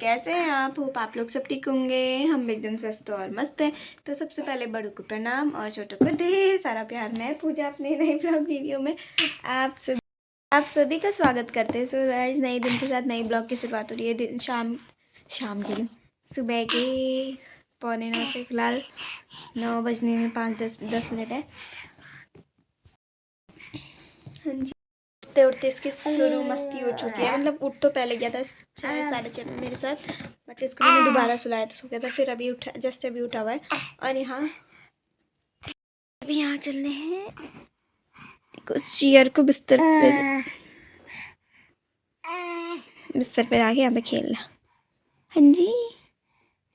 कैसे हैं आप? होप आप लोग सब ठीक होंगे। हम एकदम स्वस्थ और मस्त हैं। तो सबसे पहले बड़ों को प्रणाम और छोटों को ढेर सारा प्यार। मैं पूजा अपने नए ब्लॉग वीडियो में आप सभी का स्वागत करते हैं। सो गाइस, नए दिन के साथ नए ब्लॉग की शुरुआत हो रही है। दिन शाम के लिए सुबह के 8:45 से फिलहाल 9 बजने में 5-10 मिनट है। हाँ जी, उठते इसकी शुरू मस्ती हो चुकी है। मतलब उठ तो पहले गया था 6-6:30 में मेरे साथ, बट इसको मैंने दोबारा सुलाया तो सो गया था। फिर अभी उठा, जस्ट अभी उठा हुआ है। और यहाँ चलने हैं कुछ चेयर को बिस्तर पे आके यहाँ पे खेलना। हाँ जी,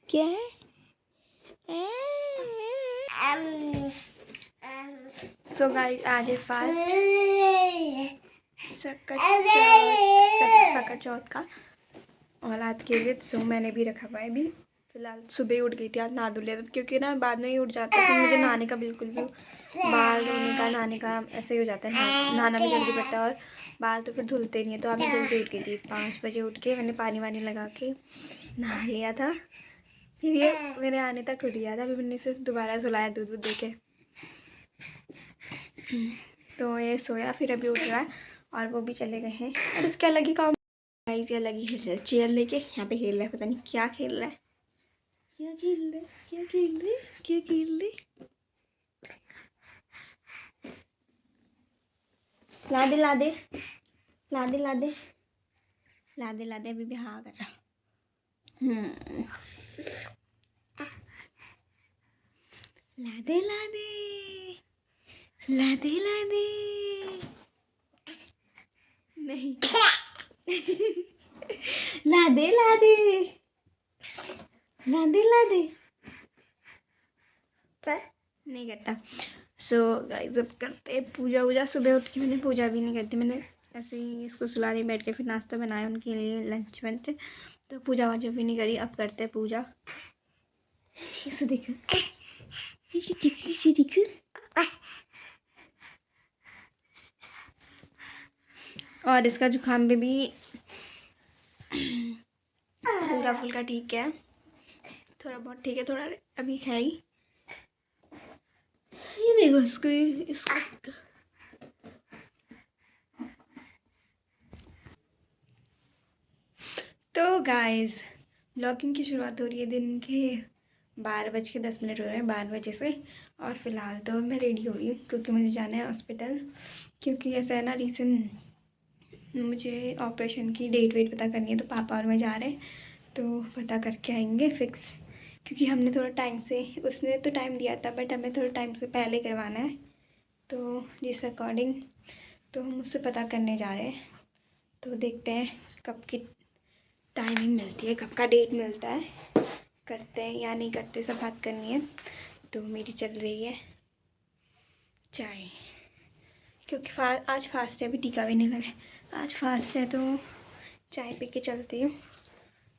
क्या है? सो गाइस, आज है फास्ट सकट चौथ का औलाद के लिए। सो मैंने भी रखा हुआ है। अभी फिलहाल सुबह उठ गई थी, आज नहा धो लिया था, क्योंकि ना बाद में ही उठ जाता है। फिर मुझे नहाने का बिल्कुल भी, बाल धोने का, नहाने का ऐसे ही हो जाता है। नहाना भी जल्दी पड़ता है और बाल तो फिर धुलते नहीं है। तो आज मैं जल्दी उठ गई थी, 5 बजे उठ के मैंने पानी वानी लगा के नहा लिया था। फिर ये मेरे आने तक उठ गया था। फिर मैंने इसे दोबारा सुलाया दूध वूध दे के। तो ये सोया, फिर अभी उठ रहा है और वो भी चले गए हैं। और उसके अलग ही काम, ये अलग ही खेल रहा है। चेयर लेके यहाँ पे खेल रहा है, पता नहीं क्या खेल रहा है। क्या खेल रहे क्या खेल रहे क्या खेल रहे लादे लादे लादे लादे लादे लादे। अभी भी हाँ कर रहा। लादे लादे लादे लादे नहीं लादे लादे लादे लादे नहीं करता। सो गाइस, अब करते पूजा वूजा। सुबह उठ के मैंने पूजा भी नहीं करती, मैंने ऐसे ही इसको सुलाने बैठ के फिर नाश्ता बनाया उनके लिए, लंच वंच। तो पूजा वाजा भी नहीं करी। अब करते पूजा। इसे देखो, इसे देखो। और इसका जुकाम भी हल्का फुल्का ठीक है, थोड़ा बहुत ठीक है, थोड़ा अभी है ही। ये देखो इसको तो गाइस, ब्लॉगिंग की शुरुआत हो रही है दिन के 12:10 हो रहे हैं, 12 बजे से। और फिलहाल तो मैं रेडी हो रही हूँ, क्योंकि मुझे जाना है हॉस्पिटल। क्योंकि ऐसा है ना, रीसेंट मुझे ऑपरेशन की डेट वेट पता करनी है। तो पापा और मैं जा रहे हैं, तो पता करके आएंगे फिक्स। क्योंकि हमने थोड़ा टाइम से, उसने तो टाइम दिया था, बट हमें थोड़ा टाइम से पहले करवाना है। तो जिस अकॉर्डिंग तो हम उससे पता करने जा रहे हैं। तो देखते हैं कब की टाइमिंग मिलती है, कब का डेट मिलता है, करते हैं या नहीं करते, सब बात करनी है। तो मेरी चल रही है चाय, क्योंकि आज फास्ट है, अभी टीका भी नहीं लगा। आज फास्ट है तो चाय पी के चलती हूँ।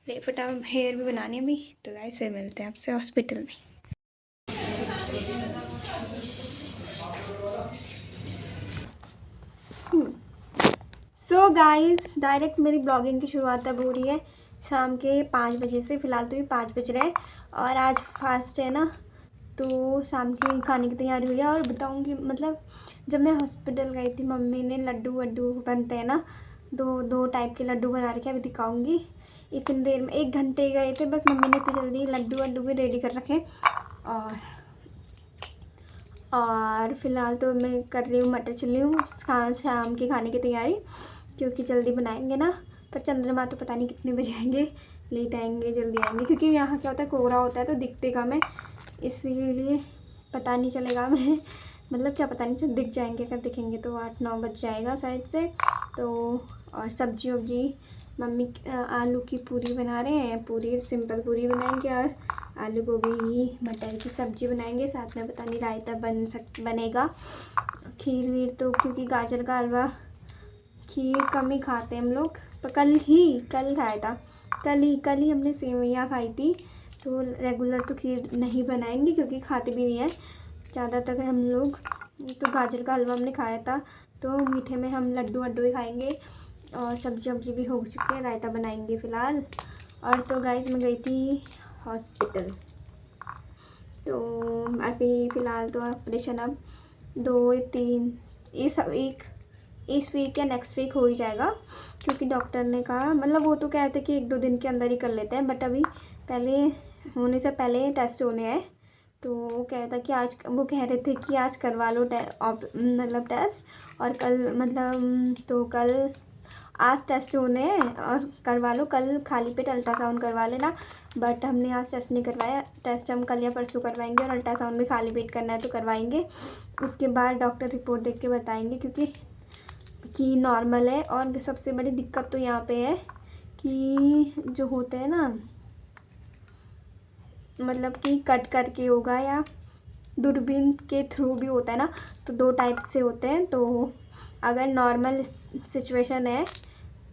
ले फटाफट हेयर भी बनानी है अभी। तो गाइस, फिर मिलते हैं आपसे हॉस्पिटल में। सो गाइस, डायरेक्ट मेरी ब्लॉगिंग की शुरुआत अब हो रही है शाम के 5 बजे से। फ़िलहाल तो ये 5 बज रहे हैं और आज फास्ट है ना, तो शाम की खाने की तैयारी हुई है। और बताऊँगी, मतलब जब मैं हॉस्पिटल गई थी, मम्मी ने लड्डू वड्डू बनते हैं ना, दो टाइप के लड्डू बना रखे, अभी दिखाऊँगी। इतनी देर में 1 घंटे गए थे बस, मम्मी ने इतनी जल्दी लड्डू वड्डू भी रेडी कर रखे। और फिलहाल तो मैं कर रही हूँ मटर चली हूँ शाम के खाने की तैयारी, क्योंकि जल्दी बनाएंगे ना। पर चंद्रमा तो पता नहीं कितने बजे आएंगे, लेट आएंगे जल्दी आएंगे, क्योंकि यहाँ क्या होता है, कोहरा होता है तो दिखते कम है, इसीलिए पता नहीं चलेगा। मैं मतलब क्या पता नहीं चल, दिख जाएंगे, अगर दिखेंगे तो 8-9 बज जाएगा शायद से। तो और सब्जी वब्जी मम्मी आलू की पूरी बना रहे हैं, पूरी सिंपल पूरी बनाएंगे और आलू गोभी मटर की सब्ज़ी बनाएंगे। साथ में पता नहीं रायता बनेगा। खीर वीर तो, क्योंकि गाजर का हलवा खीर कम ही खाते हैं हम लोग। तो कल खाया था, कल ही हमने सेवइयाँ खाई थी। तो रेगुलर तो खीर नहीं बनाएंगे, क्योंकि खाते भी नहीं है ज़्यादातर हम लोग। तो गाजर का हलवा हमने खाया था। तो मीठे में हम लड्डू वड्डू ही खाएंगे। और सब्जी वब्जी भी हो चुकी है, रायता बनाएंगे फ़िलहाल। और तो गाइस मैं गई थी हॉस्पिटल। तो अभी फ़िलहाल तो ऑपरेशन अब 2-3 इस वीक या नेक्स्ट वीक हो ही जाएगा, क्योंकि डॉक्टर ने कहा, मतलब वो तो कह रहे थे कि 1-2 दिन के अंदर ही कर लेते हैं, बट अभी पहले होने से पहले टेस्ट होने हैं। तो वो कह रहा था कि वो कह रहे थे कि आज करवा लो मतलब टेस्ट, और कल मतलब तो कल आज टेस्ट होने हैं और करवा लो, कल खाली पेट अल्ट्रासाउंड करवा लेना। बट हमने आज टेस्ट नहीं करवाया, टेस्ट हम कल या परसों करवाएंगे, और अल्ट्रासाउंड भी खाली पेट करना है तो करवाएंगे। उसके बाद डॉक्टर रिपोर्ट देख के बताएंगे, क्योंकि नॉर्मल है। और सबसे बड़ी दिक्कत तो यहाँ पे है कि जो होते हैं ना, मतलब कि कट करके होगा या दूरबीन के थ्रू भी होता है ना, तो 2 टाइप से होते हैं। तो अगर नॉर्मल सिचुएशन है,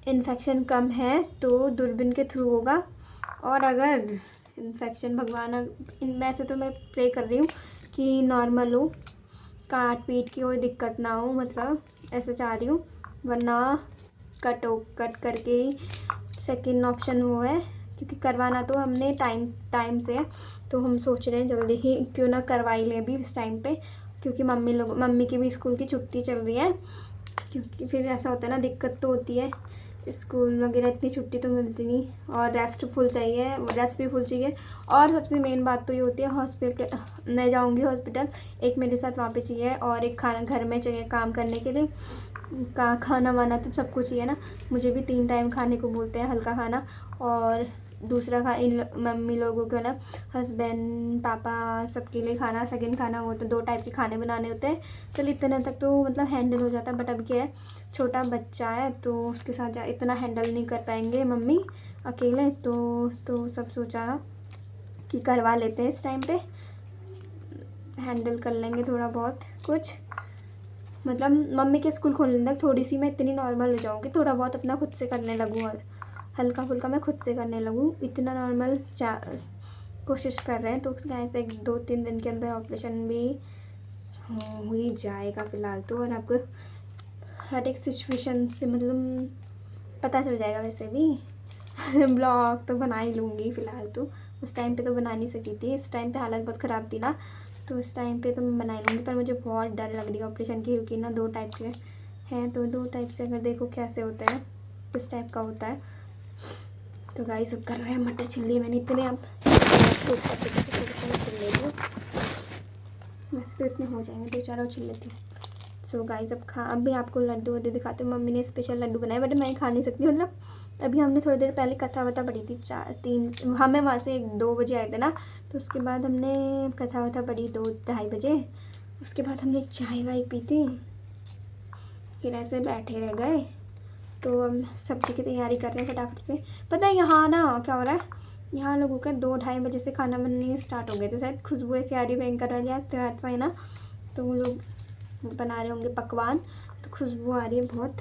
इन्फेक्शन कम है, तो दूरबीन के थ्रू होगा। और अगर इन्फेक्शन भगवान इनमें से, तो मैं प्रे कर रही हूँ कि नॉर्मल हो, काट पीट की कोई दिक्कत ना हो, मतलब ऐसे चाह रही हूँ। वरना कट करके ही सेकेंड ऑप्शन वो है, क्योंकि करवाना तो हमने टाइम से है। तो हम सोच रहे हैं जल्दी ही क्यों ना करवाई लें अभी इस टाइम पे, क्योंकि मम्मी की भी स्कूल की छुट्टी चल रही है। क्योंकि फिर ऐसा होता है ना, दिक्कत तो होती है, स्कूल वगैरह इतनी छुट्टी तो मिलती नहीं, और रेस्ट भी फुल चाहिए। और सबसे मेन बात तो ये होती है, हॉस्पिटल मैं जाऊँगी हॉस्पिटल, एक मेरे साथ वहाँ पे चाहिए, और एक खाना घर में चाहिए काम करने के लिए। खाना वाना तो सब कुछ चाहिए ना, मुझे भी 3 टाइम खाने को बोलते हैं, हल्का खाना। और दूसरा इन मम्मी लोगों को ना, हस्बैंड पापा सबके लिए खाना, सेकंड खाना, वो तो 2 टाइप के खाने बनाने होते हैं। चल इतने तक तो मतलब हैंडल हो जाता है, बट अब क्या है, छोटा बच्चा है तो उसके साथ इतना हैंडल नहीं कर पाएंगे मम्मी अकेले। तो सब सोचा कि करवा लेते हैं इस टाइम पे, हैंडल कर लेंगे थोड़ा बहुत कुछ। मतलब मम्मी के स्कूल खोलने तक थोड़ी सी मैं इतनी नॉर्मल हो जाऊँगी, थोड़ा बहुत अपना खुद से करने लगूँ, और हल्का फुल्का मैं खुद से करने लगूँ, इतना नॉर्मल कोशिश कर रहे हैं। तो ऐसे 2-3 दिन के अंदर ऑपरेशन भी हो ही जाएगा फ़िलहाल तो। और आपको हर एक सिचुएशन से मतलब पता चल जाएगा वैसे भी। ब्लॉग तो बना ही लूँगी फ़िलहाल तो, उस टाइम पे तो बना नहीं सकी थी, इस टाइम पे हालत बहुत ख़राब थी ना, तो इस टाइम पे तो मैं बना ही लूँगी। पर मुझे बहुत डर लग रही है ऑपरेशन की, क्योंकि ना 2 टाइप के हैं, तो 2 टाइप से अगर देखो कैसे होता है, किस टाइप का होता है। तो गाइस सब कर रहे हैं, मटर छिल लिए मैंने इतने, अब छिल लेती हूँ, वैसे तो इतने हो जाएंगे, 2-4 और छिल लेती हूँ। सो गाइस अब भी आपको लड्डू वड्डू दिखाते हैं। मम्मी ने स्पेशल लड्डू बनाए, बट मैं खा नहीं सकती, मतलब अभी हमने थोड़ी देर पहले कथा वथा पढ़ी थी, 4-3 हमें वहाँ से 2 बजे आए थे ना, तो उसके बाद हमने कथा वथा पढ़ी 2-2:30 बजे। उसके बाद हमने चाय वाय पी थी, फिर ऐसे बैठे रह गए। तो हम सब्ज़ी की तैयारी कर रहे हैं फटाफट से। पता है यहाँ ना क्या हो रहा है, यहाँ लोगों का 2-2:30 बजे से खाना बनने स्टार्ट हो गए थे, शायद खुशबू ऐसी आ रही भयंकर वाली, आज त्योहार सा है ना, तो वो लोग बना रहे होंगे पकवान, तो खुशबू आ रही है बहुत।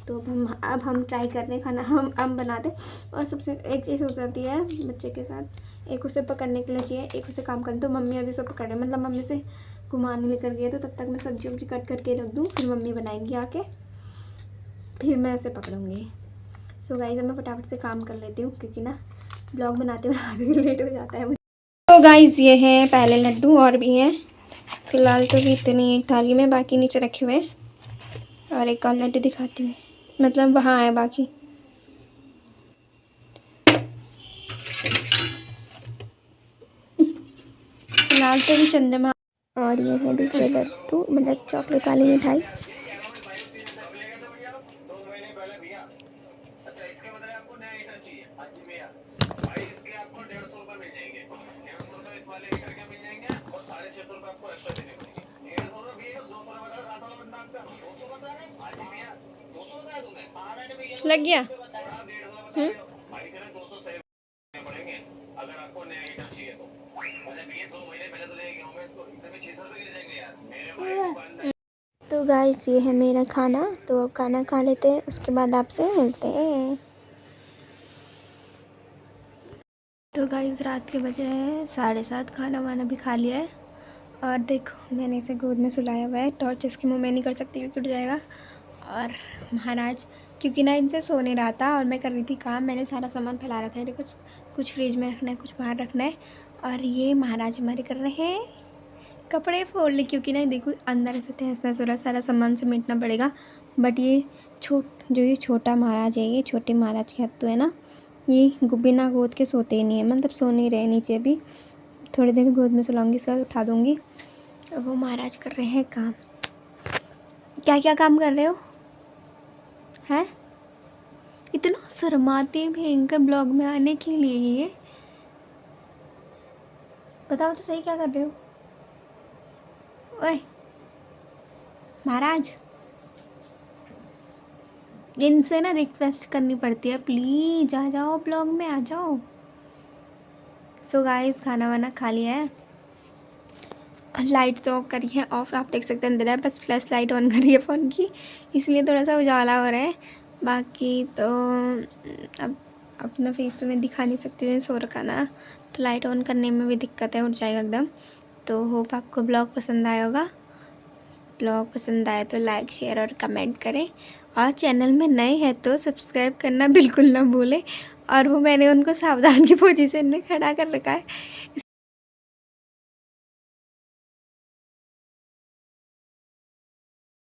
तो अब हम ट्राई कर रहे हैं खाना, हम बनाते। और सबसे एक चीज़ हो जाती है बच्चे के साथ, एक उसे पकड़ने के लिए चाहिए, एक उसे काम करने। तो मम्मी अभी सब पकड़ रहे, मतलब मम्मी से घुमाने लेकर गए, तो तब तक मैं सब्जी वब्जी कट करके रख दूँ, फिर मम्मी बनाएंगी आके, फिर मैं उसे पकड़ूँगी। सो गाइस अब मैं फटाफट से काम कर लेती हूँ, क्योंकि ना ब्लॉग बनाते बनाते लेट हो जाता है मुझे। तो गाइस ये हैं पहले लड्डू, और भी हैं फ़िलहाल तो भी इतनी थाली में, बाकी नीचे रखे हुए हैं। और एक और लड्डू दिखाती हूँ, मतलब वहाँ है बाकी। फिलहाल तो भी चंद्रमा। और ये है दूसरे लड्डू, मतलब चॉकलेट वाली मिठाई। लग गया। तो गाइस ये है मेरा खाना, तो अब खाना खा लेते हैं, उसके बाद आपसे मिलते हैं। तो गाइस रात के बजे हैं 7:30, खाना वाना भी खा लिया है। और देखो मैंने इसे गोद में सुलाया हुआ है, टॉर्च इसके मुँह में नहीं कर सकती क्योंकि टूट जाएगा। और महाराज क्योंकि ना इनसे सो नहीं रहा था और मैं कर रही थी काम। मैंने सारा सामान फैला रखा है, कुछ कुछ फ्रिज में रखना है, कुछ बाहर रखना है। और ये महाराज हमारे कर रहे हैं कपड़े फोल्ड, क्योंकि ना देखो अंदर से तहस नहस हो रहा, सारा सामान समेटना पड़ेगा। बट ये ये छोटा महाराज है, ये छोटे महाराज के हाथ तो है ना, ये बिना गोद के सोते ही नहीं है, मतलब सो नहीं रहे नीचे भी। थोड़ी देर गोद में सुलाऊंगी, इसके बाद उठा दूँगी। वो महाराज कर रहे हैं काम। क्या क्या काम कर रहे हो हैं? इतना शर्माते भयंकर ब्लॉग में आने के लिए ये बताओ तो सही, क्या कर रहे हो? ओए महाराज, इनसे ना रिक्वेस्ट करनी पड़ती है, प्लीज आ जाओ ब्लॉग में, आ जाओ। सो गाइस खाना वाना खा लिया है, लाइट तो करी है ऑफ, आप देख सकते हैं अंदर है, बस फ्लैश लाइट ऑन करी है फ़ोन की, इसलिए थोड़ा सा उजाला हो रहा है। बाकी तो अब अपना फेस तो मैं दिखा नहीं सकती हूँ, सो रखा ना, तो लाइट ऑन करने में भी दिक्कत है, उठ जाएगा एकदम। तो होप आपको ब्लॉग पसंद आया होगा। ब्लॉग पसंद आए तो लाइक शेयर और कमेंट करें, और चैनल में नए हैं तो सब्सक्राइब करना बिल्कुल ना भूलें। और वो मैंने उनको सावधान की पोजीशन में खड़ा कर रखा है।